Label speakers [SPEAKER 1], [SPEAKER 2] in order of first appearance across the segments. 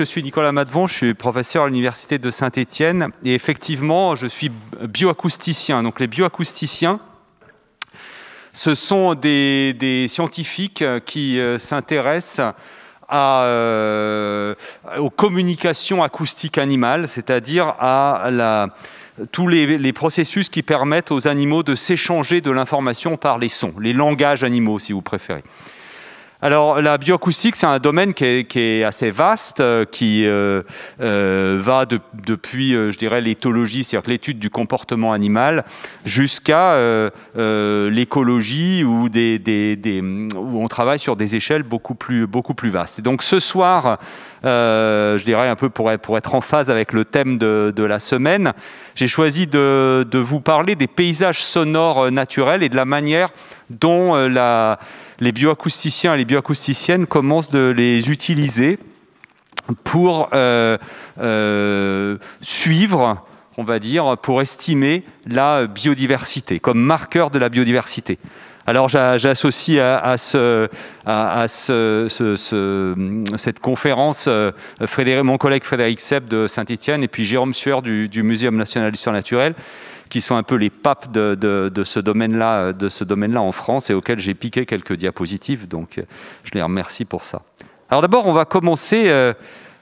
[SPEAKER 1] je suis Nicolas Matvon, je suis professeur à l'Université de Saint-Étienne et effectivement, je suis bioacousticien. Donc les bioacousticiens, ce sont des scientifiques qui s'intéressent aux communications acoustiques animales, c'est-à-dire à tous les processus qui permettent aux animaux de s'échanger de l'information par les sons, les langages animaux si vous préférez. Alors la bioacoustique, c'est un domaine qui est assez vaste, qui va depuis, je dirais, l'éthologie, c'est-à-dire l'étude du comportement animal, jusqu'à l'écologie où on travaille sur des échelles beaucoup plus vastes. Et donc ce soir, je dirais un peu pour être en phase avec le thème de la semaine, j'ai choisi de vous parler des paysages sonores naturels et de la manière dont les bioacousticiens et les bioacousticiennes commencent de les utiliser pour suivre, on va dire, pour estimer la biodiversité, comme marqueur de la biodiversité. Alors j'associe à cette conférence mon collègue Frédéric Seb de Saint-Étienne et puis Jérôme Sueur du Muséum national d'histoire naturelle, qui sont un peu les papes de ce domaine-là en France et auxquels j'ai piqué quelques diapositives, donc je les remercie pour ça. Alors d'abord, on va commencer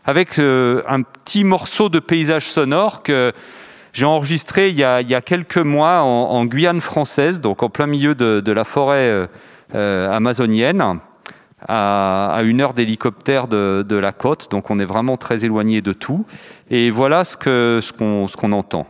[SPEAKER 1] avec un petit morceau de paysage sonore que j'ai enregistré il y a quelques mois en Guyane française, donc en plein milieu de la forêt amazonienne, à 1 heure d'hélicoptère de la côte, donc on est vraiment très éloigné de tout. Et voilà ce qu'on entend.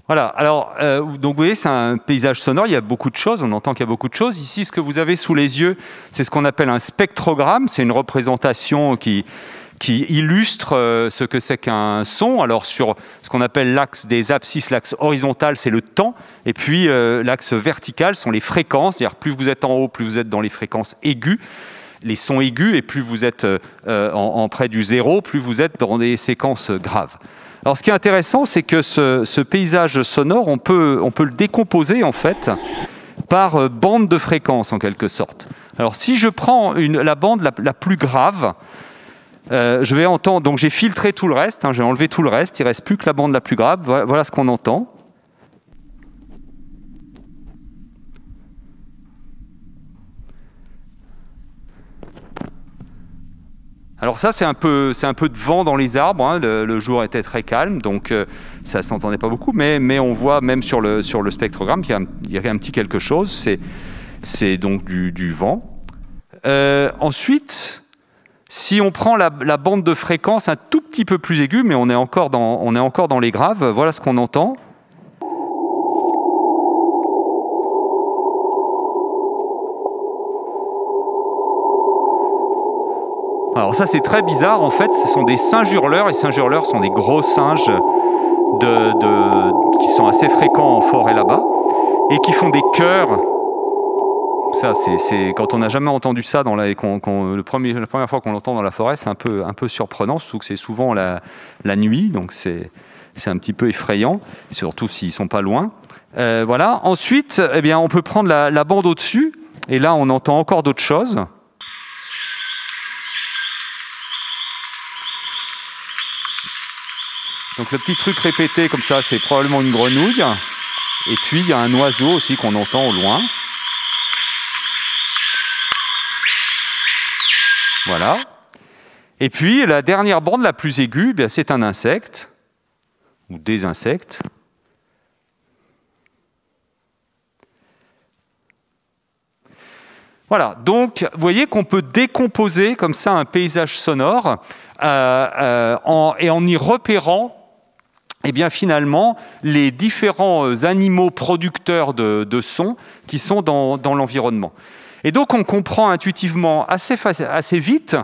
[SPEAKER 1] Voilà, alors, donc vous voyez, c'est un paysage sonore, il y a beaucoup de choses, on entend qu'il y a beaucoup de choses. Ici, ce que vous avez sous les yeux, c'est ce qu'on appelle un spectrogramme, c'est une représentation qui illustre ce que c'est qu'un son. Alors sur ce qu'on appelle l'axe des abscisses, l'axe horizontal, c'est le temps, et puis l'axe vertical sont les fréquences, c'est-à-dire plus vous êtes en haut, plus vous êtes dans les fréquences aiguës, les sons aigus, et plus vous êtes en près du zéro, plus vous êtes dans des séquences graves. Alors, ce qui est intéressant, c'est que ce paysage sonore, on peut le décomposer en fait par bande de fréquences en quelque sorte. Alors, si je prends la bande la plus grave, je vais entendre. Donc, j'ai filtré tout le reste, j'ai enlevé tout le reste. Il ne reste plus que la bande la plus grave. Voilà ce qu'on entend. Alors ça, c'est un peu de vent dans les arbres. Le jour était très calme, donc ça ne s'entendait pas beaucoup. Mais on voit même sur le spectrogramme qu'il y a un petit quelque chose. C'est donc du vent. Ensuite, si on prend la bande de fréquence un tout petit peu plus aiguë, mais on est encore dans les graves, voilà ce qu'on entend. Alors ça, c'est très bizarre. En fait, ce sont des singes hurleurs. Et singes hurleurs sont des gros singes qui sont assez fréquents en forêt là-bas et qui font des chœurs. Ça, c'est quand on n'a jamais entendu ça la première fois qu'on l'entend dans la forêt, c'est un peu surprenant, surtout que c'est souvent la nuit, donc c'est un petit peu effrayant, surtout s'ils sont pas loin. Voilà. Ensuite, eh bien, on peut prendre la bande au-dessus, et là, on entend encore d'autres choses. Donc le petit truc répété comme ça, c'est probablement une grenouille. Et puis il y a un oiseau aussi qu'on entend au loin. Voilà. Et puis la dernière bande la plus aiguë, c'est un insecte, ou des insectes. Voilà, donc vous voyez qu'on peut décomposer comme ça un paysage sonore en y repérant finalement les différents animaux producteurs de sons qui sont dans l'environnement. Et donc on comprend intuitivement assez vite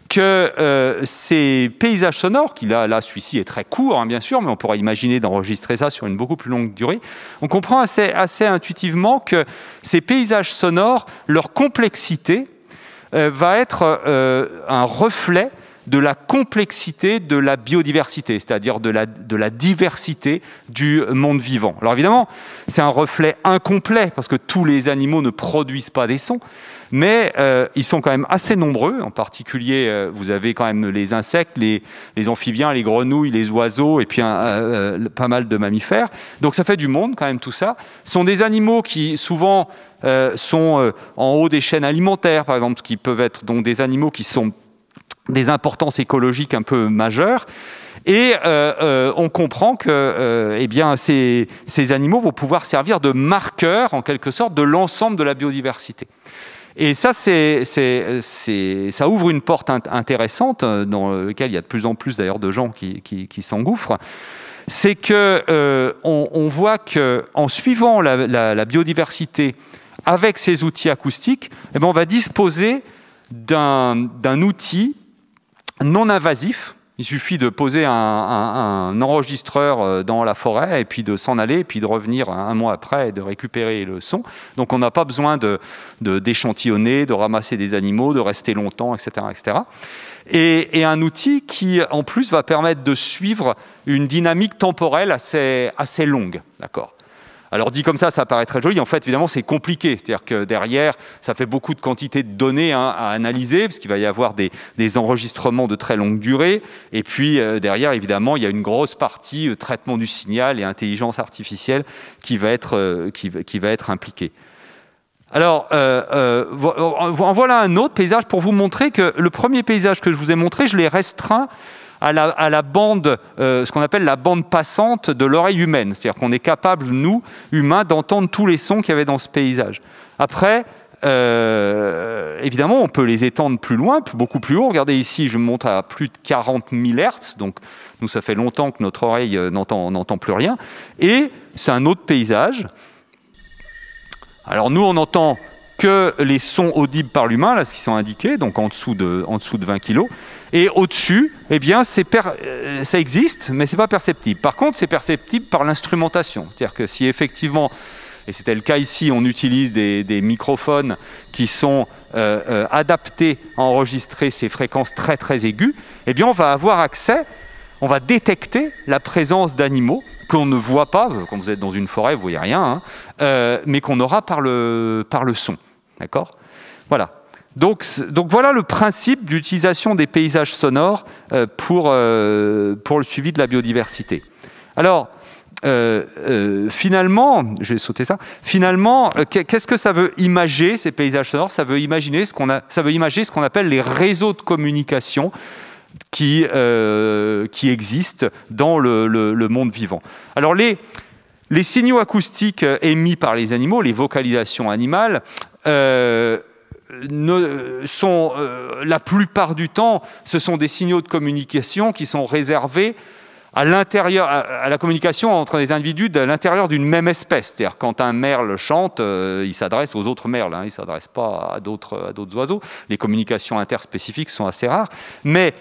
[SPEAKER 1] que ces paysages sonores, qui là celui-ci est très court bien sûr, mais on pourrait imaginer d'enregistrer ça sur une beaucoup plus longue durée, on comprend assez intuitivement que ces paysages sonores, leur complexité va être un reflet de la complexité de la biodiversité, c'est-à-dire de la diversité du monde vivant. Alors évidemment, c'est un reflet incomplet, parce que tous les animaux ne produisent pas des sons, mais ils sont quand même assez nombreux. En particulier, vous avez quand même les insectes, les amphibiens, les grenouilles, les oiseaux, et puis pas mal de mammifères. Donc ça fait du monde quand même, tout ça. Ce sont des animaux qui souvent sont en haut des chaînes alimentaires, par exemple, qui peuvent être donc des animaux qui sont des importances écologiques un peu majeures. Et on comprend que eh bien, ces animaux vont pouvoir servir de marqueurs, en quelque sorte, de l'ensemble de la biodiversité. Et ça, ça ouvre une porte intéressante, dans laquelle il y a de plus en plus d'ailleurs de gens qui s'engouffrent. C'est qu'on voit qu'en suivant la biodiversité avec ces outils acoustiques, eh bien, on va disposer d'un outil non invasif. Il suffit de poser un enregistreur dans la forêt et puis de s'en aller et puis de revenir un mois après et de récupérer le son. Donc on n'a pas besoin d'échantillonner, de ramasser des animaux, de rester longtemps, etc. etc. Et un outil qui, en plus, va permettre de suivre une dynamique temporelle assez longue. D'accord ? Alors dit comme ça paraît très joli. En fait, évidemment, c'est compliqué. C'est-à-dire que derrière, ça fait beaucoup de quantité de données à analyser, parce qu'il va y avoir des enregistrements de très longue durée. Et puis derrière, évidemment, il y a une grosse partie traitement du signal et intelligence artificielle qui va être impliquée. Alors, en voilà un autre paysage pour vous montrer que le premier paysage que je vous ai montré, je l'ai restreint à la bande, ce qu'on appelle la bande passante de l'oreille humaine. C'est-à-dire qu'on est capable, nous, humains, d'entendre tous les sons qu'il y avait dans ce paysage. Après, évidemment, on peut les étendre plus loin, beaucoup plus haut. Regardez ici, je monte à plus de 40 000 Hz. Donc, nous, ça fait longtemps que notre oreille n'entend plus rien. Et c'est un autre paysage. Alors, nous, on n'entend que les sons audibles par l'humain, là, ce qui sont indiqués, donc en dessous de 20 kg. Et au-dessus, eh bien, ça existe, mais ce n'est pas perceptible. Par contre, c'est perceptible par l'instrumentation. C'est-à-dire que si effectivement, et c'était le cas ici, on utilise des microphones qui sont adaptés à enregistrer ces fréquences très très aiguës, eh bien, on va avoir accès, on va détecter la présence d'animaux qu'on ne voit pas. Quand vous êtes dans une forêt, vous ne voyez rien, mais qu'on aura par le son. D'accord ? Voilà. Donc voilà le principe d'utilisation des paysages sonores pour le suivi de la biodiversité. Alors, finalement, je vais sauter ça. Finalement, qu'est-ce que ça veut imager, ces paysages sonores ? Ça veut imager ce qu'on appelle les réseaux de communication qui existent dans le monde vivant. Alors, les signaux acoustiques émis par les animaux, les vocalisations animales, la plupart du temps, ce sont des signaux de communication qui sont réservés à la communication entre les individus de l'intérieur d'une même espèce. C'est-à-dire, quand un merle chante, il s'adresse aux autres merles, il ne s'adresse pas à d'autres oiseaux. Les communications interspécifiques sont assez rares. Mais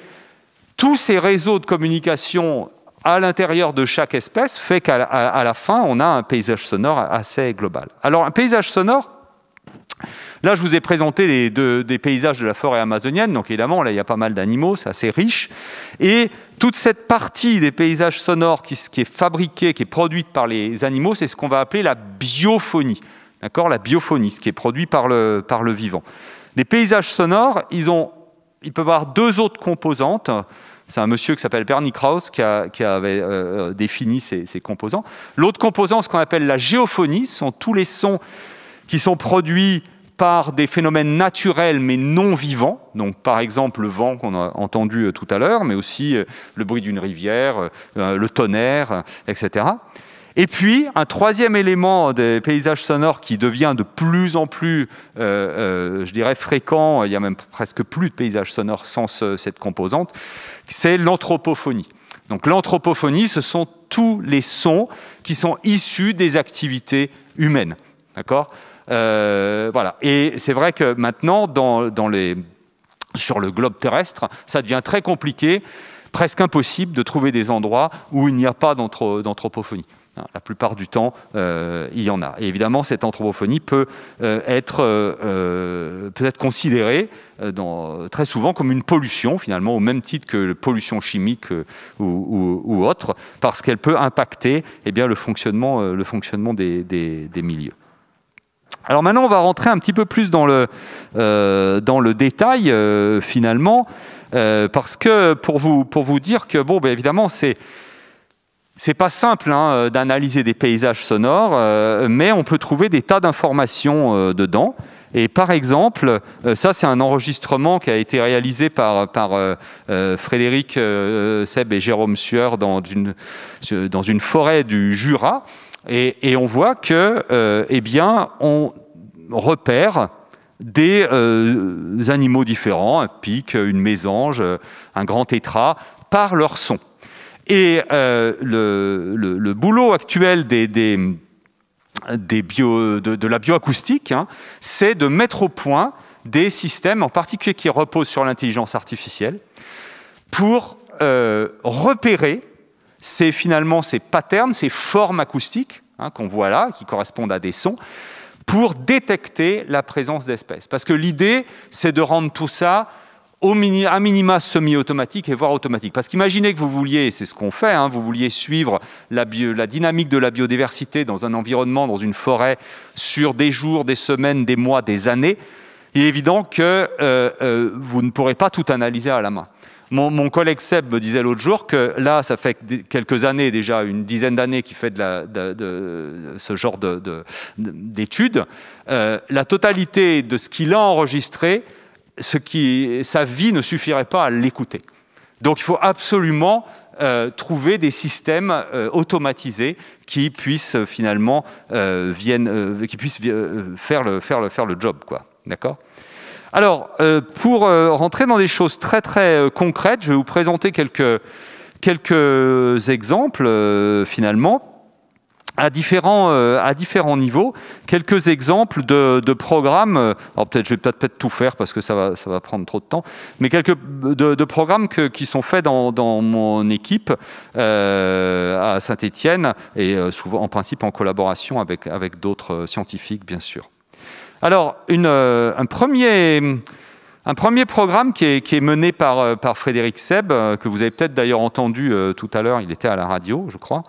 [SPEAKER 1] tous ces réseaux de communication à l'intérieur de chaque espèce fait qu'à la fin, on a un paysage sonore assez global. Alors, un paysage sonore, là, je vous ai présenté des paysages de la forêt amazonienne. Donc, évidemment, là, il y a pas mal d'animaux, c'est assez riche. Et toute cette partie des paysages sonores qui est fabriquée, qui est produite par les animaux, c'est ce qu'on va appeler la biophonie. D'accord ? La biophonie, ce qui est produit par le vivant. Les paysages sonores, ils peuvent avoir deux autres composantes. C'est un monsieur qui s'appelle Bernie Krause qui avait défini ces composants. L'autre composant, ce qu'on appelle la géophonie, ce sont tous les sons qui sont produits par des phénomènes naturels mais non vivants. Donc, par exemple, le vent qu'on a entendu tout à l'heure, mais aussi le bruit d'une rivière, le tonnerre, etc. Et puis, un troisième élément des paysages sonores qui devient de plus en plus, je dirais, fréquent, il n'y a même presque plus de paysages sonores sans cette composante, c'est l'anthropophonie. Donc, l'anthropophonie, ce sont tous les sons qui sont issus des activités humaines. D'accord ? Voilà. Et c'est vrai que maintenant, sur le globe terrestre, ça devient très compliqué presque impossible de trouver des endroits où il n'y a pas d'anthropophonie. La plupart du temps, il y en a. Et évidemment, cette anthropophonie peut être considérée très souvent comme une pollution, finalement, au même titre que la pollution chimique ou autre, parce qu'elle peut impacter le fonctionnement des milieux. Alors maintenant, on va rentrer un petit peu plus dans le détail, finalement, parce que pour vous dire que, bon, évidemment, c'est pas simple d'analyser des paysages sonores, mais on peut trouver des tas d'informations dedans. Et par exemple, ça c'est un enregistrement qui a été réalisé par Frédéric Seb et Jérôme Sueur dans une forêt du Jura. Et on voit que, on repère des animaux différents, un pic, une mésange, un grand tétras, par leur son. Et le boulot actuel de la bioacoustique, c'est de mettre au point des systèmes, en particulier qui reposent sur l'intelligence artificielle, pour repérer ces patterns, ces formes acoustiques qu'on voit là, qui correspondent à des sons, pour détecter la présence d'espèces. Parce que l'idée, c'est de rendre tout ça à minima semi-automatique et voire automatique. Parce qu'imaginez que vous vouliez, c'est ce qu'on fait, vous vouliez suivre la dynamique de la biodiversité dans un environnement, dans une forêt, sur des jours, des semaines, des mois, des années. Il est évident que vous ne pourrez pas tout analyser à la main. Mon collègue Seb me disait l'autre jour que là, ça fait quelques années déjà, une dizaine d'années qu'il fait de ce genre d'études. La totalité de ce qu'il a enregistré, sa vie ne suffirait pas à l'écouter. Donc il faut absolument trouver des systèmes automatisés qui puissent finalement faire le job, quoi. D'accord ? Alors, pour rentrer dans des choses très très concrètes, je vais vous présenter quelques exemples finalement. À différents niveaux, quelques exemples de programmes. Alors je vais peut-être tout faire parce que ça va prendre trop de temps, mais quelques de programmes qui sont faits dans mon équipe à Saint-Étienne et souvent en principe en collaboration avec d'autres scientifiques, bien sûr. Alors un premier programme qui est mené par Frédéric Seb, que vous avez peut-être d'ailleurs entendu tout à l'heure, il était à la radio, je crois.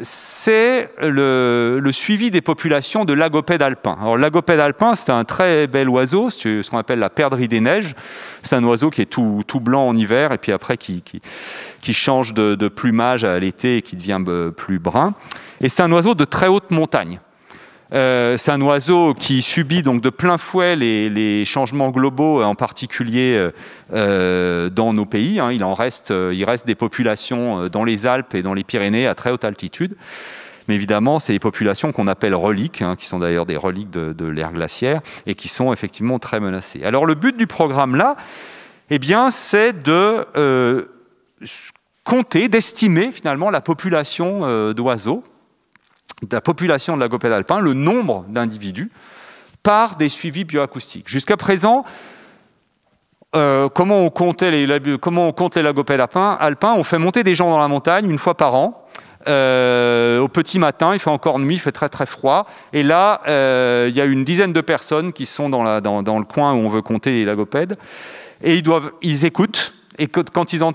[SPEAKER 1] C'est le suivi des populations de lagopèdes alpins. Alors, lagopède alpin, c'est un très bel oiseau, c'est ce qu'on appelle la perdrix des neiges. C'est un oiseau qui est tout blanc en hiver et puis après qui change de plumage à l'été et qui devient plus brun. Et c'est un oiseau de très haute montagne. C'est un oiseau qui subit donc de plein fouet les changements globaux, en particulier dans nos pays. Il reste des populations dans les Alpes et dans les Pyrénées à très haute altitude. Mais évidemment, c'est des populations qu'on appelle reliques, qui sont d'ailleurs des reliques de l'ère glaciaire et qui sont effectivement très menacées. Alors le but du programme là, c'est de compter, d'estimer finalement la population d'oiseaux, de la population de lagopèdes alpins, le nombre d'individus par des suivis bioacoustiques. Jusqu'à présent, comment on compte les lagopèdes alpins? On fait monter des gens dans la montagne une fois par an. Au petit matin, il fait encore nuit, il fait très très froid. Et là, il y a une dizaine de personnes qui sont dans le coin où on veut compter les lagopèdes. Et ils écoutent. Et quand ils en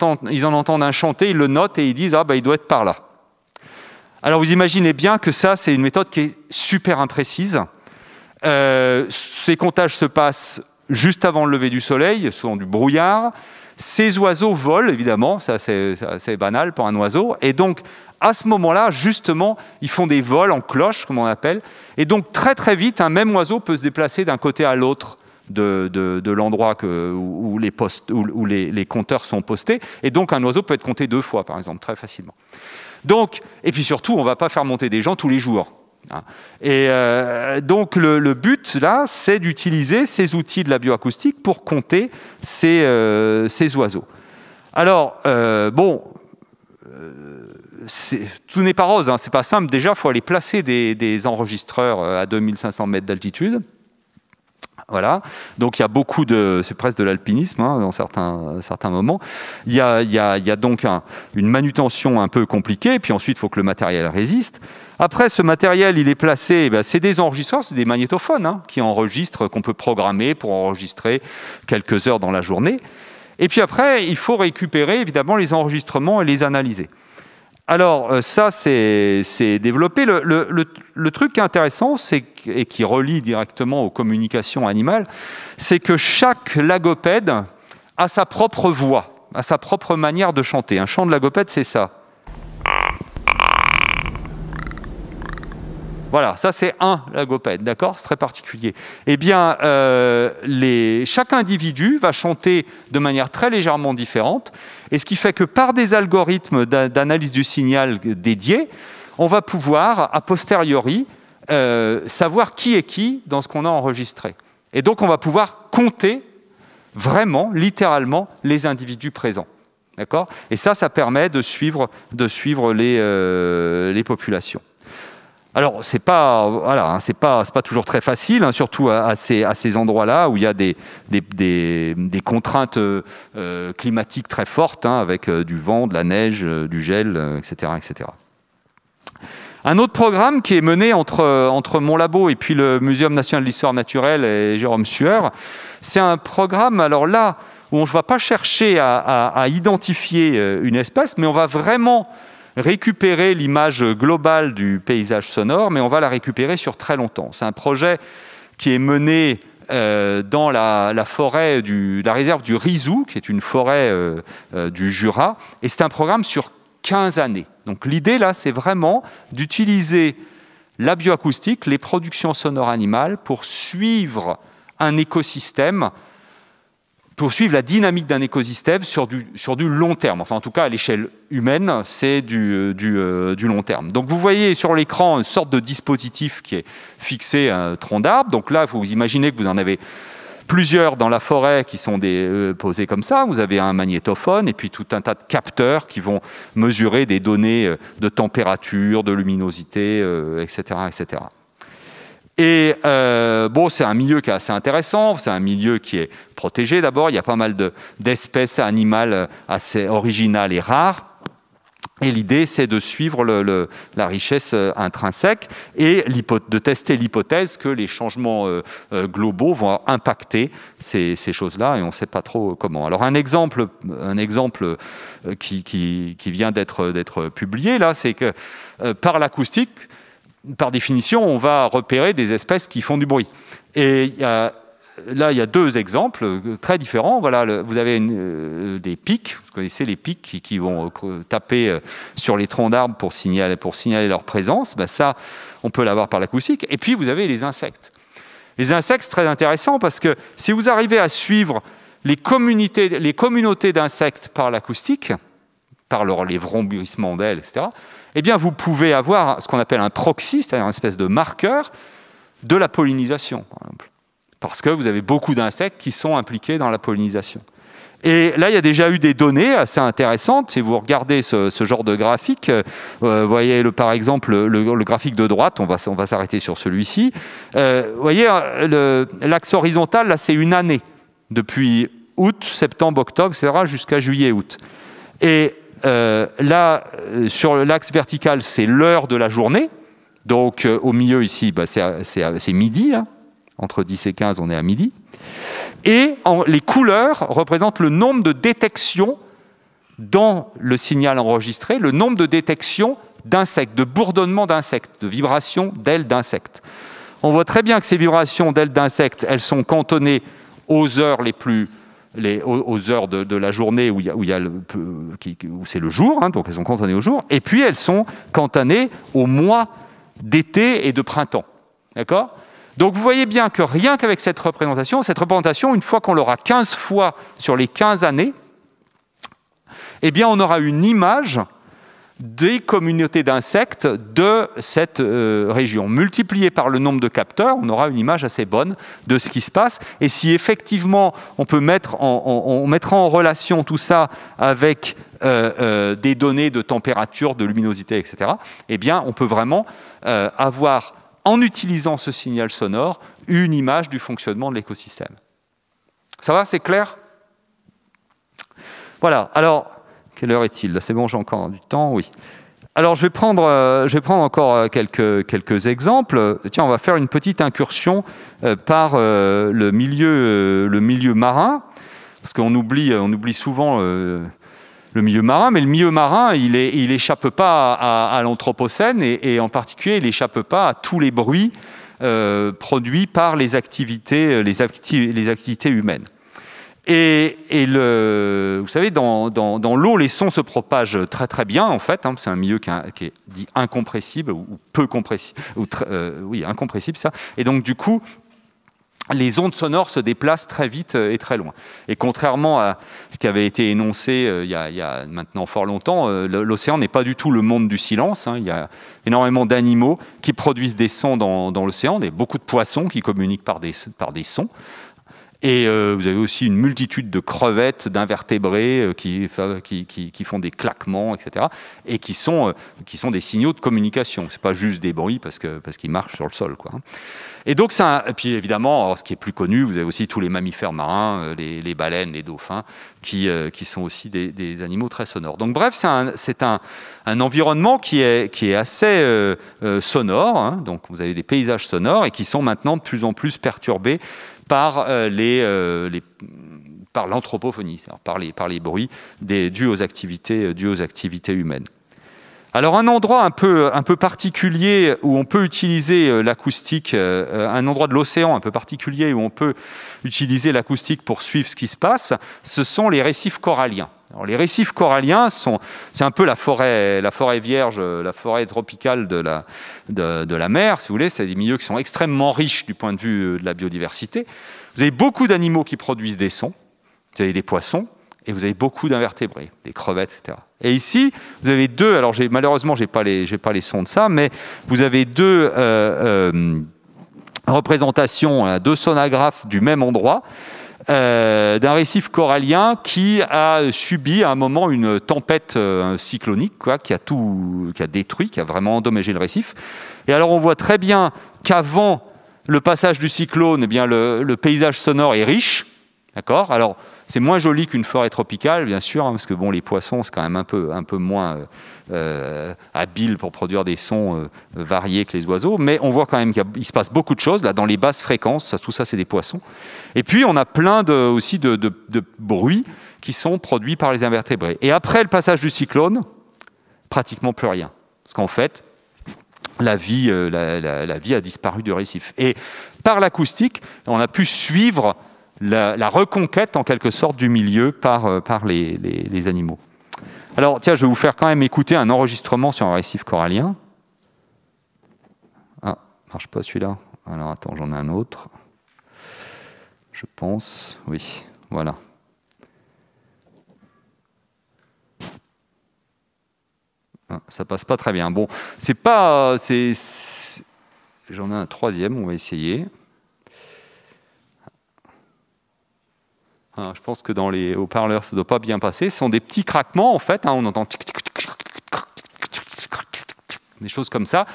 [SPEAKER 1] entendent un chanter, ils le notent et ils disent « Ah, il doit être par là ». Alors vous imaginez bien que ça, c'est une méthode qui est super imprécise. Ces comptages se passent juste avant le lever du soleil, souvent du brouillard. Ces oiseaux volent, évidemment, ça c'est assez banal pour un oiseau. Et donc, à ce moment-là, justement, ils font des vols en cloche, comme on appelle. Et donc, très très vite, un même oiseau peut se déplacer d'un côté à l'autre de l'endroit où les compteurs sont postés. Et donc, un oiseau peut être compté 2 fois, par exemple, très facilement. Donc, et puis surtout, on ne va pas faire monter des gens tous les jours. Et donc, le but, là, c'est d'utiliser ces outils de la bioacoustique pour compter ces oiseaux. Alors, tout n'est pas rose, c'est pas simple. Déjà, il faut aller placer des enregistreurs à 2500 mètres d'altitude. Voilà, donc il y a beaucoup de... C'est presque de l'alpinisme hein, dans certains moments. Il y a donc une manutention un peu compliquée, puis ensuite il faut que le matériel résiste. Après, ce matériel, il est placé, c'est des enregistreurs, c'est des magnétophones hein, qui enregistrent, qu'on peut programmer pour enregistrer quelques heures dans la journée. Et puis après, il faut récupérer évidemment les enregistrements et les analyser. Alors ça, c'est développé. Le truc qui est intéressant, et qui relie directement aux communications animales, c'est que chaque lagopède a sa propre voix, a sa propre manière de chanter. Un chant de lagopède, c'est ça. Voilà, ça c'est un lagopède, d'accord? C'est très particulier. Eh bien, chaque individu va chanter de manière très légèrement différente, et ce qui fait que par des algorithmes d'analyse du signal dédiés, on va pouvoir, a posteriori, savoir qui est qui dans ce qu'on a enregistré. Et donc, on va pouvoir compter vraiment, littéralement, les individus présents. D'accord? Et ça permet de suivre les populations. Alors, c'est pas toujours très facile, hein, surtout à ces endroits-là où il y a des contraintes climatiques très fortes, hein, avec du vent, de la neige, du gel, etc., etc. Un autre programme qui est mené entre mon labo et puis le Muséum national de l'histoire naturelle et Jérôme Sueur, c'est un programme, alors là, où on ne va pas chercher à identifier une espèce, mais on va vraiment récupérer l'image globale du paysage sonore, mais on va la récupérer sur très longtemps. C'est un projet qui est mené dans la forêt, la réserve du Rizou, qui est une forêt du Jura, et c'est un programme sur 15 années. Donc l'idée, là, c'est vraiment d'utiliser la bioacoustique, les productions sonores animales, pour suivre un écosystème, pour suivre la dynamique d'un écosystème sur du long terme. Enfin, en tout cas, à l'échelle humaine, c'est du long terme. Donc, vous voyez sur l'écran une sorte de dispositif qui est fixé à un tronc d'arbre. Donc là, vous imaginez que vous en avez plusieurs dans la forêt qui sont posés comme ça. Vous avez un magnétophone et puis tout un tas de capteurs qui vont mesurer des données de température, de luminosité, etc., etc. Et c'est un milieu qui est assez intéressant, c'est un milieu qui est protégé d'abord, il y a pas mal d'espèces animales assez originales et rares, et l'idée c'est de suivre la richesse intrinsèque et de tester l'hypothèse que les changements globaux vont impacter ces choses-là, et on ne sait pas trop comment. Alors un exemple qui vient d'être publié là, c'est que par l'acoustique, par définition, on va repérer des espèces qui font du bruit. Et il y a deux exemples très différents. Voilà, vous avez des pics, vous connaissez les pics qui vont taper sur les troncs d'arbres pour signaler leur présence. Ça, on peut l'avoir par l'acoustique. Et puis, vous avez les insectes. Les insectes, c'est très intéressant parce que si vous arrivez à suivre les communautés d'insectes par l'acoustique, par les vrombissements d'ailes, etc., eh bien, vous pouvez avoir ce qu'on appelle un proxy, c'est-à-dire une espèce de marqueur de la pollinisation, par exemple. Parce que vous avez beaucoup d'insectes qui sont impliqués dans la pollinisation. Et là, il y a déjà eu des données assez intéressantes. Si vous regardez ce genre de graphique, vous voyez par exemple le graphique de droite, on va s'arrêter sur celui-ci. Vous voyez, l'axe horizontal, là, c'est une année, depuis août, septembre, octobre, etc., jusqu'à juillet-août. Et là, sur l'axe vertical, c'est l'heure de la journée. Donc, au milieu, ici, c'est midi. Hein. Entre 10 et 15, on est à midi. Et les couleurs représentent le nombre de détections dans le signal enregistré, le nombre de détections d'insectes, de bourdonnements d'insectes, de vibrations d'ailes d'insectes. On voit très bien que ces vibrations d'ailes d'insectes, elles sont cantonnées aux heures aux heures de la journée où c'est le jour, hein, donc elles sont cantonnées au jour, et puis elles sont cantonnées aux mois d'été et de printemps. D'accord ? Donc vous voyez bien que rien qu'avec cette représentation, une fois qu'on l'aura 15 fois sur les 15 années, eh bien on aura une image des communautés d'insectes de cette région. Multiplié par le nombre de capteurs, on aura une image assez bonne de ce qui se passe. Et si effectivement on mettra en relation tout ça avec des données de température, de luminosité, etc., eh bien on peut vraiment avoir, en utilisant ce signal sonore, une image du fonctionnement de l'écosystème. Ça va, c'est clair? Voilà, alors, quelle heure est-il? Là, c'est bon, j'ai encore du temps, oui. Alors, je vais prendre encore quelques exemples. Tiens, on va faire une petite incursion par le milieu marin, parce qu'on oublie souvent le milieu marin, mais le milieu marin, il échappe pas à l'anthropocène, et en particulier, il n'échappe pas à tous les bruits produits par les activités humaines. Et vous savez, dans l'eau, les sons se propagent très très bien, en fait. Hein, c'est un milieu qui est dit incompressible, ou peu compressible, oui, incompressible, ça. Et donc, du coup, les ondes sonores se déplacent très vite et très loin. Et contrairement à ce qui avait été énoncé il y a maintenant fort longtemps, l'océan n'est pas du tout le monde du silence. Hein. Il y a énormément d'animaux qui produisent des sons dans l'océan. Il y a beaucoup de poissons qui communiquent par des sons. Et vous avez aussi une multitude de crevettes, d'invertébrés qui font des claquements, etc. Et qui sont des signaux de communication. Ce n'est pas juste des bruits parce qu'ils marchent sur le sol, quoi. Et donc, et puis évidemment, alors, ce qui est plus connu, vous avez aussi tous les mammifères marins, les baleines, les dauphins, qui sont aussi des animaux très sonores. Donc bref, c'est un environnement qui est assez sonore. Hein. Donc vous avez des paysages sonores et qui sont maintenant de plus en plus perturbés par l'anthropophonie, c'est-à-dire par les bruits dus aux activités humaines. Alors un endroit un peu particulier où on peut utiliser l'acoustique, un endroit de l'océan un peu particulier où on peut utiliser l'acoustique pour suivre ce qui se passe, ce sont les récifs coralliens. Alors, les récifs coralliens, c'est un peu la forêt vierge, la forêt tropicale de la mer, si vous voulez. C'est des milieux qui sont extrêmement riches du point de vue de la biodiversité. Vous avez beaucoup d'animaux qui produisent des sons. Vous avez des poissons et vous avez beaucoup d'invertébrés, des crevettes, etc. Et ici, vous avez deux. Alors malheureusement, j'ai pas les sons de ça, mais vous avez deux représentations, deux sonographes du même endroit. D'un récif corallien qui a subi à un moment une tempête cyclonique, qui a détruit, qui a vraiment endommagé le récif. Et alors on voit très bien qu'avant le passage du cyclone, eh bien le paysage sonore est riche. D'accord ? Alors c'est moins joli qu'une forêt tropicale, bien sûr, hein, parce que bon, les poissons, c'est quand même un peu moins habiles pour produire des sons variés que les oiseaux, mais on voit quand même qu'il se passe beaucoup de choses là dans les basses fréquences. Tout ça, c'est des poissons. Et puis on a plein aussi de bruits qui sont produits par les invertébrés. Et après le passage du cyclone, pratiquement plus rien, parce qu'en fait, la vie a disparu du récif. Et par l'acoustique, on a pu suivre la reconquête, en quelque sorte, du milieu par les animaux. Alors, tiens, je vais vous faire quand même écouter un enregistrement sur un récif corallien. Ah, marche pas celui-là. Alors, attends, j'en ai un autre. Je pense, oui, voilà. Ah, ça passe pas très bien. Bon, j'en ai un troisième, on va essayer. Je pense que dans les haut-parleurs, ça ne doit pas bien passer. Ce sont des petits craquements, en fait. On entend des choses comme ça.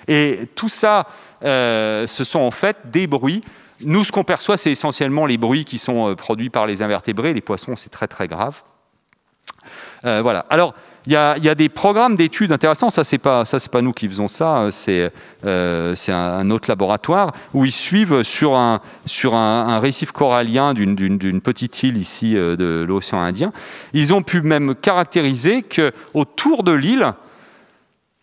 [SPEAKER 1] Et tout ça, ce sont en fait des bruits. Nous, ce qu'on perçoit, c'est essentiellement les bruits qui sont produits par les invertébrés. Les poissons, c'est très, très grave. Voilà. Alors, il y a des programmes d'études intéressants. Ça, c'est pas nous qui faisons ça. C'est un autre laboratoire où ils suivent sur un récif corallien d'une petite île ici de l'océan Indien. Ils ont pu même caractériser qu'autour de l'île,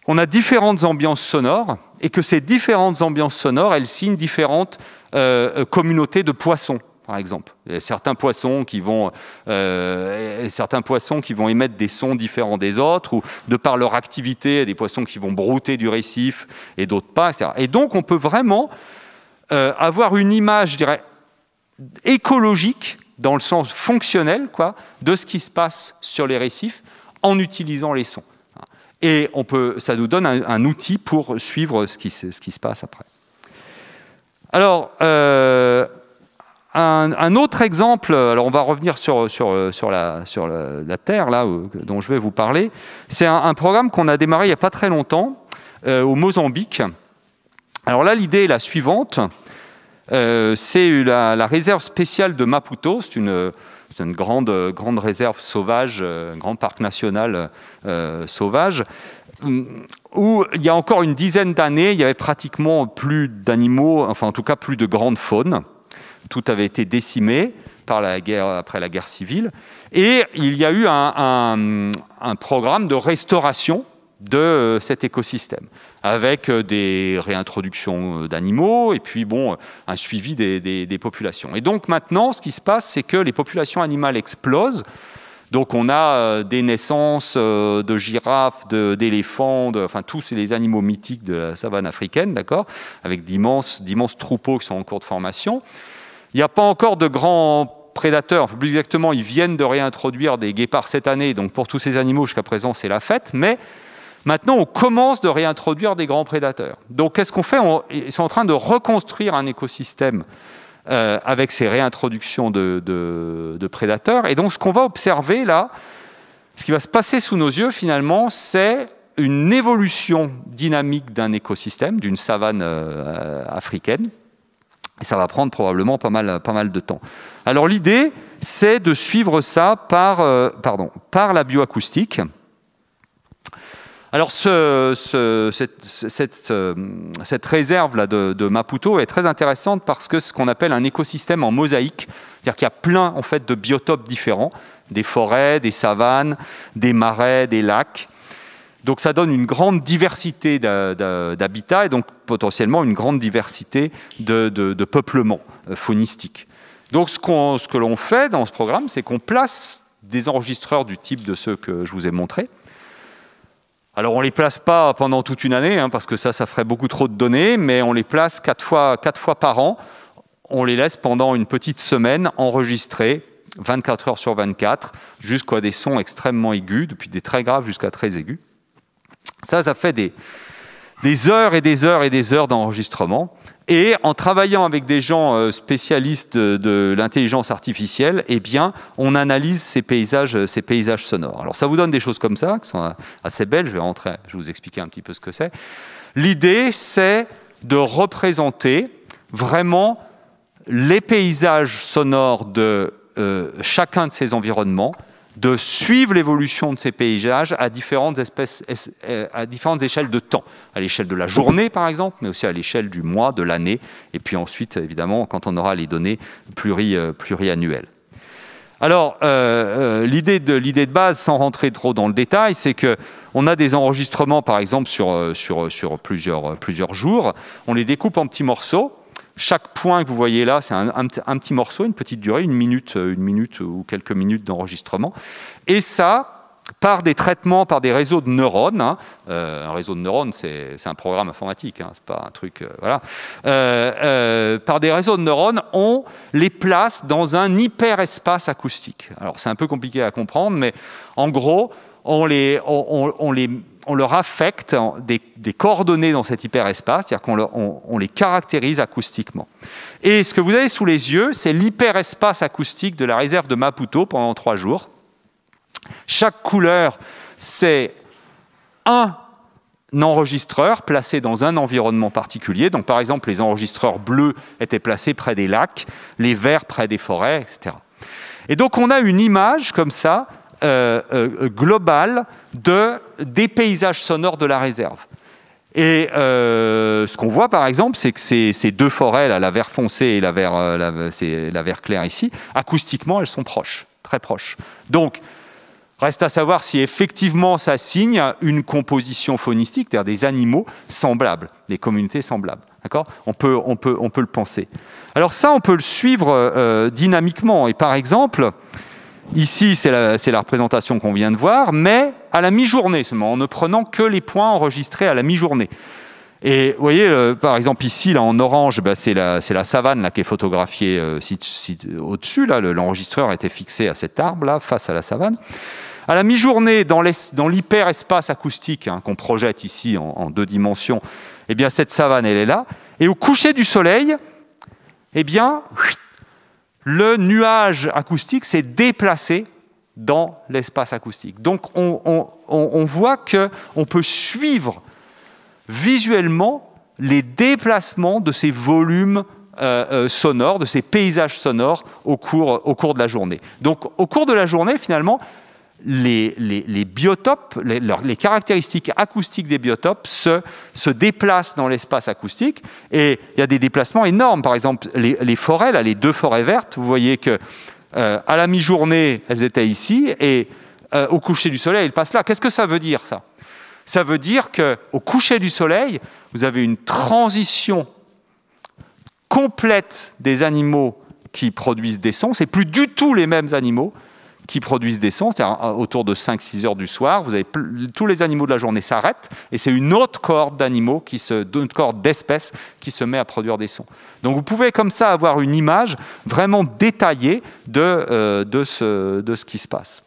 [SPEAKER 1] on a différentes ambiances sonores et que ces différentes ambiances sonores, elles signent différentes communautés de poissons. Par exemple, il y a certains poissons qui vont émettre des sons différents des autres, ou de par leur activité, il y a des poissons qui vont brouter du récif et d'autres pas, etc. Et donc, on peut vraiment avoir une image, je dirais, écologique, dans le sens fonctionnel, de ce qui se passe sur les récifs en utilisant les sons. Et ça nous donne un outil pour suivre ce qui se passe après. Alors, un autre exemple, alors on va revenir sur la Terre, là, dont je vais vous parler. C'est un programme qu'on a démarré il n'y a pas très longtemps, au Mozambique. Alors là, l'idée est la suivante. c'est la réserve spéciale de Maputo. C'est une grande réserve sauvage, un grand parc national sauvage, où il y a encore une dizaine d'années, il y avait pratiquement plus d'animaux, enfin en tout cas plus de grande faune. Tout avait été décimé après la guerre civile. Et il y a eu un programme de restauration de cet écosystème, avec des réintroductions d'animaux et puis un suivi des populations. Et donc maintenant, ce qui se passe, c'est que les populations animales explosent. Donc on a des naissances de girafes, d'éléphants, enfin tous les animaux mythiques de la savane africaine, d'accord, avec d'immenses troupeaux qui sont en cours de formation. Il n'y a pas encore de grands prédateurs, plus exactement, ils viennent de réintroduire des guépards cette année, donc pour tous ces animaux, jusqu'à présent, c'est la fête, mais maintenant, on commence de réintroduire des grands prédateurs. Donc, qu'est-ce qu'on fait ? Ils sont en train de reconstruire un écosystème avec ces réintroductions de prédateurs. Et donc, ce qu'on va observer là, ce qui va se passer sous nos yeux, finalement, c'est une évolution dynamique d'un écosystème, d'une savane africaine. Et ça va prendre probablement pas mal de temps. Alors, l'idée, c'est de suivre ça par la bioacoustique. Alors, cette réserve-là de Maputo est très intéressante parce que c'est ce qu'on appelle un écosystème en mosaïque. C'est-à-dire qu'il y a plein en fait, de biotopes différents, des forêts, des savanes, des marais, des lacs. Donc, ça donne une grande diversité d'habitats et donc potentiellement une grande diversité de peuplements faunistiques. Donc, ce que l'on fait dans ce programme, c'est qu'on place des enregistreurs du type de ceux que je vous ai montrés. Alors, on ne les place pas pendant toute une année, parce que ça ferait beaucoup trop de données, mais on les place 4 fois par an. On les laisse pendant une petite semaine enregistrés, 24 heures sur 24, jusqu'à des sons extrêmement aigus, depuis des très graves jusqu'à très aigus. Ça fait des heures et des heures et des heures d'enregistrement. Et en travaillant avec des gens spécialistes de l'intelligence artificielle, eh bien, on analyse ces paysages sonores. Alors, ça vous donne des choses comme ça, qui sont assez belles. Je vais vous expliquer un petit peu ce que c'est. L'idée, c'est de représenter vraiment les paysages sonores de chacun de ces environnements, de suivre l'évolution de ces paysages à différentes échelles de temps. À l'échelle de la journée, par exemple, mais aussi à l'échelle du mois, de l'année, et puis ensuite, évidemment, quand on aura les données pluriannuelles. Alors, l'idée de base, sans rentrer trop dans le détail, c'est qu'on a des enregistrements, par exemple, sur plusieurs jours. On les découpe en petits morceaux. Chaque point que vous voyez là, c'est un petit morceau, une petite durée, une minute ou quelques minutes d'enregistrement. Et ça, par des traitements, par des réseaux de neurones. Un réseau de neurones, c'est un programme informatique, c'est pas un truc... voilà. Par des réseaux de neurones, on les place dans un hyperespace acoustique. Alors, c'est un peu compliqué à comprendre, mais en gros, on leur affecte des coordonnées dans cet hyperespace, c'est-à-dire qu'on les caractérise acoustiquement. Et ce que vous avez sous les yeux, c'est l'hyperespace acoustique de la réserve de Maputo pendant 3 jours. Chaque couleur, c'est un enregistreur placé dans un environnement particulier. Donc, par exemple, les enregistreurs bleus étaient placés près des lacs, les verts près des forêts, etc. Et donc, on a une image comme ça, globale, des paysages sonores de la réserve. Et ce qu'on voit, par exemple, c'est que ces 2 forêts, là, la vert foncé et la vert clair ici, acoustiquement, elles sont proches, très proches. Donc, reste à savoir si effectivement ça signe une composition faunistique, c'est-à-dire des animaux semblables, des communautés semblables. D'accord ? On peut le penser. Alors ça, on peut le suivre dynamiquement. Et par exemple, ici, c'est la représentation qu'on vient de voir, mais à la mi-journée seulement, en ne prenant que les points enregistrés à la mi-journée. Et vous voyez, par exemple, ici, là, en orange, c'est la savane là, qui est photographiée au-dessus. L'enregistreur était fixé à cet arbre, là, face à la savane. À la mi-journée, dans l'hyperespace acoustique qu'on projette ici en 2 dimensions, eh bien, cette savane, elle est là. Et au coucher du soleil, eh bien, le nuage acoustique s'est déplacé dans l'espace acoustique. Donc, on voit qu'on peut suivre visuellement les déplacements de ces volumes sonores, de ces paysages sonores au cours de la journée. Donc au cours de la journée, finalement, les biotopes, les caractéristiques acoustiques des biotopes se déplacent dans l'espace acoustique, et il y a des déplacements énormes. Par exemple, les forêts, là, les 2 forêts vertes, vous voyez que à la mi-journée, elles étaient ici, et au coucher du soleil, elles passent là. Qu'est-ce que ça veut dire, ça ? Ça veut dire qu'au coucher du soleil, vous avez une transition complète des animaux qui produisent des sons. C'est plus du tout les mêmes animaux qui produisent des sons, c'est-à-dire autour de 5-6 heures du soir, vous avez tous les animaux de la journée s'arrêtent, et c'est une autre cohorte d'animaux, une cohorte d'espèces qui se met à produire des sons. Donc vous pouvez comme ça avoir une image vraiment détaillée de ce qui se passe.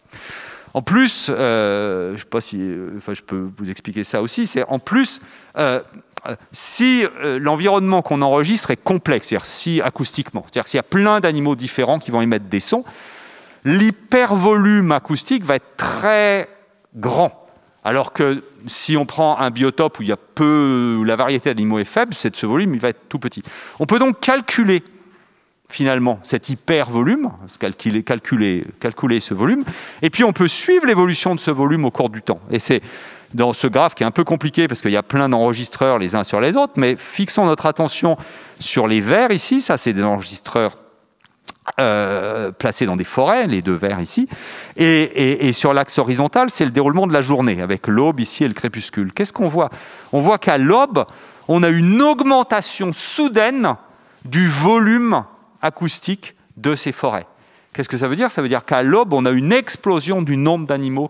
[SPEAKER 1] En plus, je ne sais pas si je peux vous expliquer ça aussi, c'est en plus, si l'environnement qu'on enregistre est complexe, c'est-à-dire si acoustiquement, c'est-à-dire s'il y a plein d'animaux différents qui vont émettre des sons, l'hypervolume acoustique va être très grand. Alors que si on prend un biotope où il y a où la variété d'animaux est faible, ce volume il va être tout petit. On peut donc calculer finalement cet hypervolume, calculer ce volume, et puis on peut suivre l'évolution de ce volume au cours du temps. Et c'est dans ce graphe qui est un peu compliqué parce qu'il y a plein d'enregistreurs les uns sur les autres, mais fixons notre attention sur les verts ici, ça c'est des enregistreurs placés dans des forêts, les 2 verts ici, et sur l'axe horizontal, c'est le déroulement de la journée, avec l'aube ici et le crépuscule. Qu'est-ce qu'on voit ? On voit qu'à l'aube, on a une augmentation soudaine du volume acoustique de ces forêts. Qu'est-ce que ça veut dire ? Ça veut dire qu'à l'aube, on a une explosion du nombre d'animaux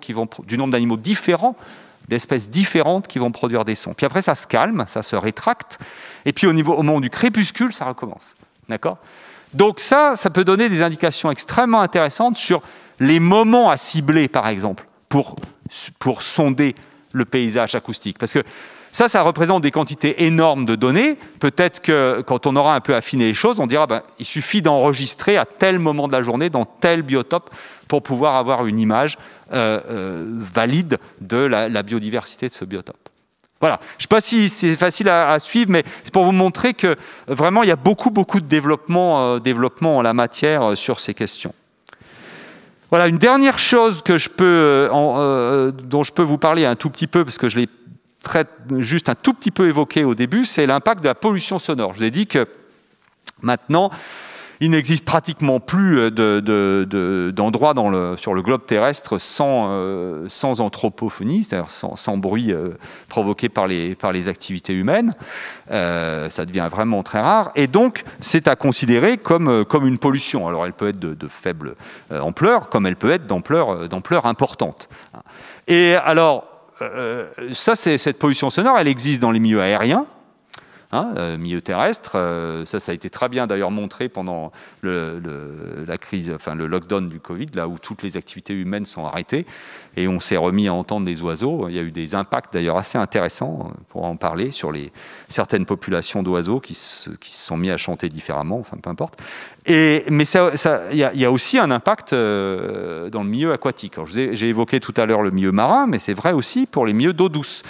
[SPEAKER 1] différents, d'espèces différentes qui vont produire des sons. Puis après, ça se calme, ça se rétracte, et puis au moment du crépuscule, ça recommence. D'accord ? Donc ça peut donner des indications extrêmement intéressantes sur les moments à cibler, par exemple, pour sonder le paysage acoustique. Parce que ça représente des quantités énormes de données. Peut-être que quand on aura un peu affiné les choses, on dira il suffit d'enregistrer à tel moment de la journée, dans tel biotope, pour pouvoir avoir une image valide de la biodiversité de ce biotope. Voilà. Je ne sais pas si c'est facile à suivre, mais c'est pour vous montrer que vraiment il y a beaucoup de développement en la matière sur ces questions. Voilà, une dernière chose que dont je peux vous parler un tout petit peu, parce que je l'ai juste un tout petit peu évoqué au début, c'est l'impact de la pollution sonore. Je vous ai dit que maintenant, il n'existe pratiquement plus d'endroits sur le globe terrestre sans anthropophonie, c'est-à-dire sans bruit provoqué par les activités humaines. Ça devient vraiment très rare. Et donc, c'est à considérer comme une pollution. Alors, elle peut être de faible ampleur, comme elle peut être d'ampleur importante. Et alors, cette pollution sonore, elle existe dans les milieux aériens, milieu terrestre. Ça a été très bien d'ailleurs montré pendant la crise, le lockdown du Covid, là où toutes les activités humaines sont arrêtées et on s'est remis à entendre des oiseaux. Il y a eu des impacts d'ailleurs assez intéressants, pour en parler, sur certaines populations d'oiseaux qui se sont mis à chanter différemment, peu importe. Mais il y a aussi un impact dans le milieu aquatique. J'ai évoqué tout à l'heure le milieu marin, mais c'est vrai aussi pour les milieux d'eau douce.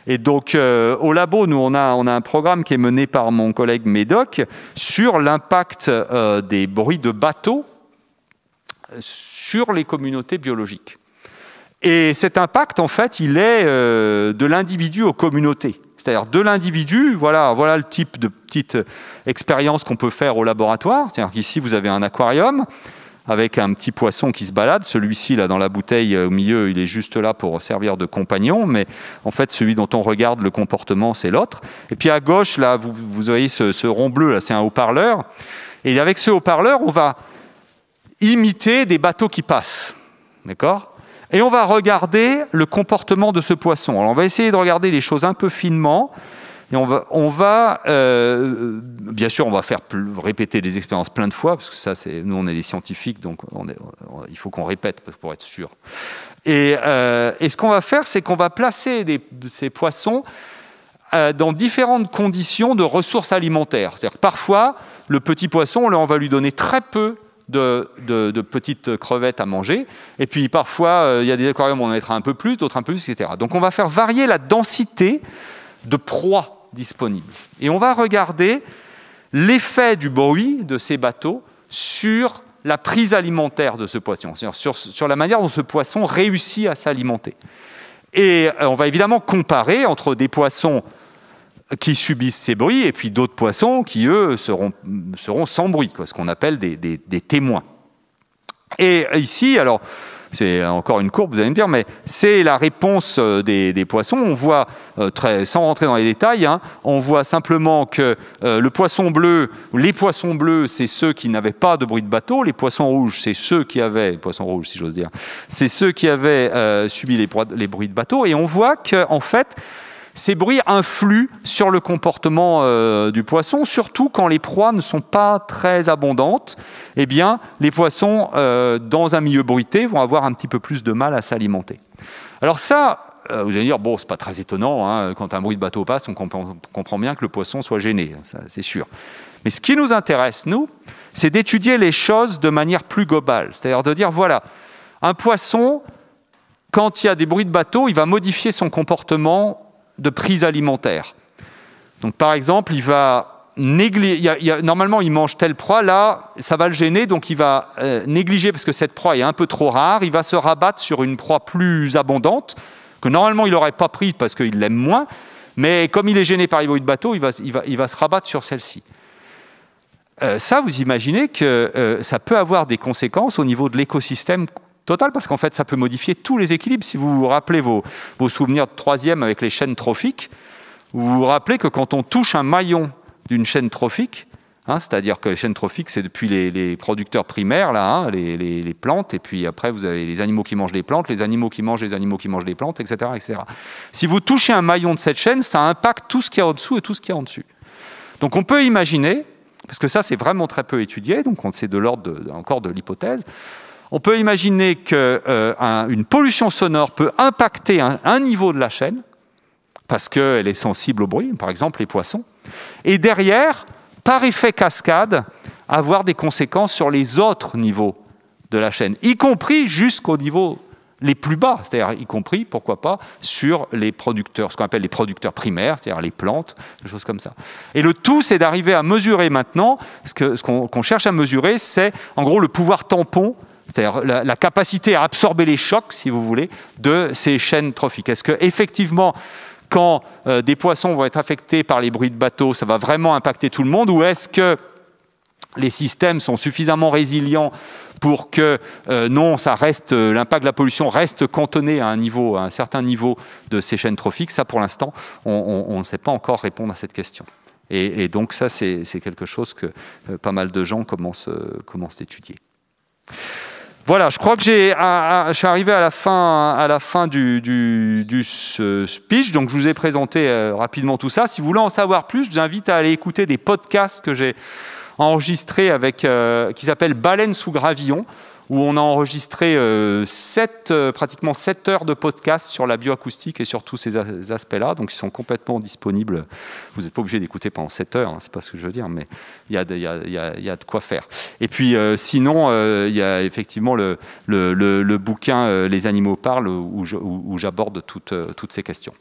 [SPEAKER 1] Et donc, au labo, nous, on a un programme qui est mené par mon collègue Médoc sur l'impact des bruits de bateaux sur les communautés biologiques. Et cet impact, en fait, il est de l'individu aux communautés. C'est-à-dire de l'individu, voilà le type de petite expérience qu'on peut faire au laboratoire. C'est-à-dire qu'ici, vous avez un aquarium avec un petit poisson qui se balade. Celui-ci, là, dans la bouteille au milieu, il est juste là pour servir de compagnon, mais en fait, celui dont on regarde le comportement, c'est l'autre. Et puis à gauche, là, vous voyez ce rond bleu, là, c'est un haut-parleur. Et avec ce haut-parleur, on va imiter des bateaux qui passent. D'accord ? Et on va regarder le comportement de ce poisson. Alors, on va essayer de regarder les choses un peu finement. Et on va bien sûr, on va répéter les expériences plein de fois, parce que ça, nous, on est les scientifiques, donc il faut qu'on répète pour être sûr. Et ce qu'on va faire, c'est qu'on va placer ces poissons dans différentes conditions de ressources alimentaires. C'est-à-dire que parfois, le petit poisson, on va lui donner très peu de petites crevettes à manger. Et puis parfois, il y a des aquariums où on en mettra un peu plus, d'autres un peu plus, etc. Donc on va faire varier la densité de proies disponibles. Et on va regarder l'effet du bruit de ces bateaux sur la prise alimentaire de ce poisson, c'est-à-dire sur la manière dont ce poisson réussit à s'alimenter. Et on va évidemment comparer entre des poissons qui subissent ces bruits et puis d'autres poissons qui, eux, seront sans bruit, ce qu'on appelle des témoins. Et ici, alors, c'est encore une courbe, vous allez me dire, mais c'est la réponse des poissons. On voit, sans rentrer dans les détails, on voit simplement que le poisson bleu, les poissons bleus, c'est ceux qui n'avaient pas de bruit de bateau. Les poissons rouges, c'est ceux qui avaient, poissons rouges si j'ose dire, c'est ceux qui avaient subi les bruits de bateau. Et on voit qu'en fait, ces bruits influent sur le comportement du poisson, surtout quand les proies ne sont pas très abondantes. Eh bien, les poissons, dans un milieu bruité, vont avoir un petit peu plus de mal à s'alimenter. Alors ça, vous allez dire, bon, c'est pas très étonnant, quand un bruit de bateau passe, on comprend bien que le poisson soit gêné, ça, c'est sûr. Mais ce qui nous intéresse, nous, c'est d'étudier les choses de manière plus globale. C'est-à-dire de dire, voilà, un poisson, quand il y a des bruits de bateau, il va modifier son comportement de prise alimentaire. Donc, par exemple, il va négliger. Normalement, il mange telle proie, là, ça va le gêner, donc il va négliger parce que cette proie est un peu trop rare. Il va se rabattre sur une proie plus abondante que normalement il n'aurait pas prise parce qu'il l'aime moins. Mais comme il est gêné par les bruits de bateau, il va se rabattre sur celle-ci. Ça, vous imaginez que ça peut avoir des conséquences au niveau de l'écosystème total, parce qu'en fait, ça peut modifier tous les équilibres. Si vous vous rappelez vos souvenirs de troisième avec les chaînes trophiques, vous vous rappelez que quand on touche un maillon d'une chaîne trophique, c'est-à-dire que les chaînes trophiques, c'est depuis les producteurs primaires, là, les plantes, et puis après, vous avez les animaux qui mangent les plantes, les animaux qui mangent les animaux qui mangent les plantes, etc., etc. Si vous touchez un maillon de cette chaîne, ça impacte tout ce qu'il y a au-dessous et tout ce qu'il y a en dessus. Donc on peut imaginer, parce que ça, c'est vraiment très peu étudié, donc c'est de l'ordre encore de l'hypothèse, on peut imaginer qu'une pollution sonore peut impacter un niveau de la chaîne, parce qu'elle est sensible au bruit, par exemple les poissons, et derrière, par effet cascade, avoir des conséquences sur les autres niveaux de la chaîne, y compris jusqu'au niveau les plus bas, c'est-à-dire y compris, pourquoi pas, sur les producteurs, ce qu'on appelle les producteurs primaires, c'est-à-dire les plantes, des choses comme ça. Et le tout, c'est d'arriver à mesurer maintenant, ce qu'on cherche à mesurer, c'est en gros le pouvoir tampon, c'est-à-dire la capacité à absorber les chocs, si vous voulez, de ces chaînes trophiques. Est-ce qu'effectivement, quand des poissons vont être affectés par les bruits de bateau, ça va vraiment impacter tout le monde, ou est-ce que les systèmes sont suffisamment résilients pour que l'impact de la pollution reste cantonné à un certain niveau de ces chaînes trophiques? Ça, pour l'instant, on ne sait pas encore répondre à cette question. Et donc ça, c'est quelque chose que pas mal de gens commencent d'étudier. Voilà, je crois que je suis arrivé à la fin du speech, donc je vous ai présenté rapidement tout ça. Si vous voulez en savoir plus, je vous invite à aller écouter des podcasts que j'ai enregistrés qui s'appellent Baleines sous gravillon, où on a enregistré pratiquement 7 heures de podcast sur la bioacoustique et sur tous ces aspects-là. Donc, ils sont complètement disponibles. Vous n'êtes pas obligé d'écouter pendant 7 heures, c'est pas ce que je veux dire, mais il y a de quoi faire. Et puis, sinon, il y a effectivement le bouquin « Les animaux parlent » où j'aborde toutes ces questions.